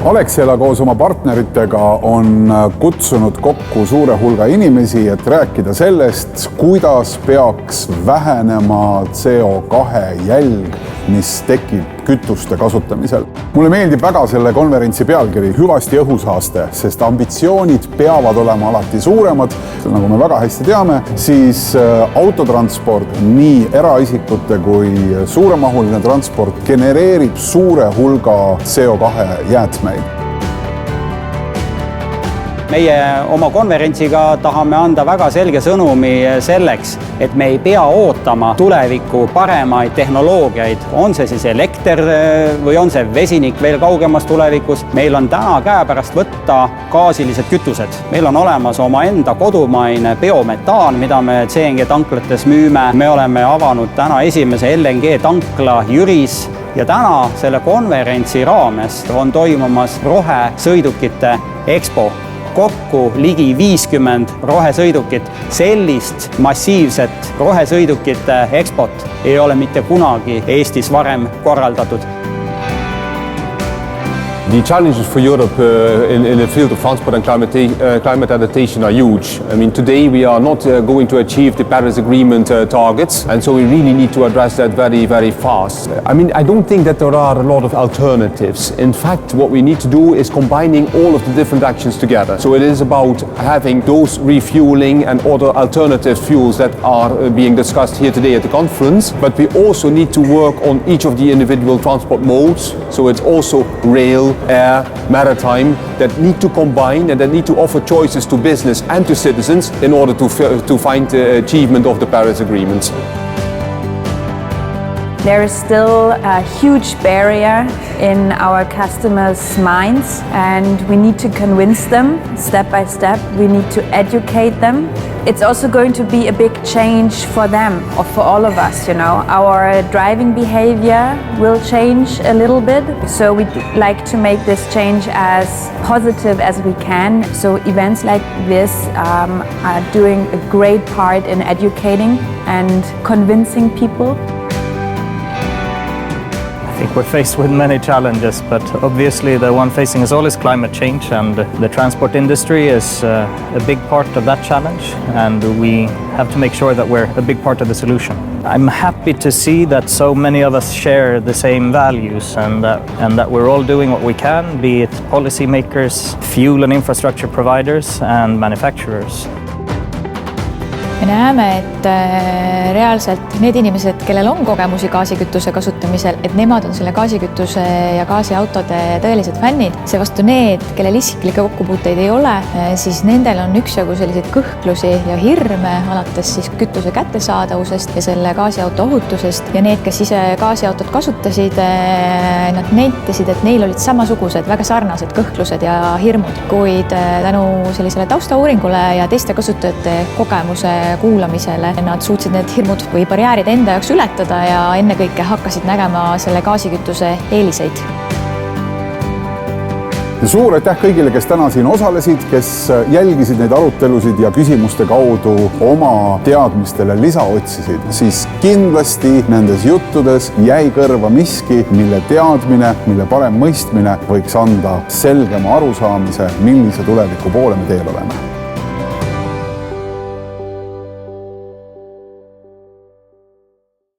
Alexela koos oma partneritega on kutsunud kokku suure hulga inimesi, et rääkida sellest, kuidas peaks vähenema CO2 jälg, mis tekib kütuste kasutamisel. Mulle meeldib väga selle konverentsi pealkiri hüvasti õhusaaste, sest ambitsioonid peavad olema alati suuremad. Nagu me väga hästi teame, siis autotransport, nii eraisikute kui suuremahuline transport genereerib suure hulga CO2 jäätmeid. Meie oma konverentsiga tahame anda väga selge sõnumi selleks, et me ei pea ootama tuleviku paremaid tehnoloogiaid. On see siis elekter või on see vesinik veel kaugemas tulevikus. Meil on täna käepärast võtta gaasilised kütused. Meil on olemas oma enda kodumaine biometaan, mida me CNG tanklates müüme. Me oleme avanud täna esimese LNG tankla Jüris. Ja täna selle konverentsi raames on toimumas rohesõidukite EXPO. Kokku ligi 50 rohesõidukit. Sellist massiivset rohesõidukite ekspot ei ole mitte kunagi Eestis varem korraldatud. The challenges for Europe in the field of transport and climate adaptation are huge. I mean, today we are not going to achieve the Paris Agreement targets, and so we really need to address that very, very fast. I mean, I don't think that there are a lot of alternatives. In fact, what we need to do is combining all of the different actions together. So it is about having those refueling and other alternative fuels that are being discussed here today at the conference, but we also need to work on each of the individual transport modes. So it's also rail, air, maritime, that need to combine and that need to offer choices to business and to citizens in order to find the achievement of the Paris Agreement. There is still a huge barrier in our customers' minds, and we need to convince them step by step. We need to educate them. It's also going to be a big change for them or for all of us, you know. Our driving behavior will change a little bit, so we'd like to make this change as positive as we can. So events like this are doing a great part in educating and convincing people. I think we're faced with many challenges, but obviously the one facing us all is climate change, and the transport industry is a big part of that challenge, and we have to make sure that we're a big part of the solution. I'm happy to see that so many of us share the same values and that we're all doing what we can, be it policymakers, fuel and infrastructure providers and manufacturers. Me näeme, et reaalselt need inimesed, kellel on kogemusi gaasikütuse kasutamisel, et nemad on selle gaasikütuse ja gaasiautode tõelised fännid. Seevastu need, kellel isiklikke kokkupuuteid ei ole, siis nendel on üksjagu selliseid kõhklusi ja hirme alates siis kütuse kättesaadavusest ja selle gaasiauto ohutusest. Ja need, kes ise gaasiautot kasutasid, nad nentisid, et neil olid samasugused väga sarnased kõhklused ja hirmud. Kuid tänu sellisele taustauuringule ja teiste kasutajate kogemuse kuulamisele nad suutsid need hirmud või barjäärid enda jaoks ületada ja ennekõike hakkasid nägema selle gaasikütuse eeliseid. Ja suur aitäh kõigile, kes täna siin osalesid, kes jälgisid neid arutelusid ja küsimuste kaudu oma teadmistele lisa otsisid, siis kindlasti nendes juttudes jäi kõrva miski, mille teadmine, mille parem mõistmine võiks anda selgema arusaamise, millise tuleviku poole me teel oleme.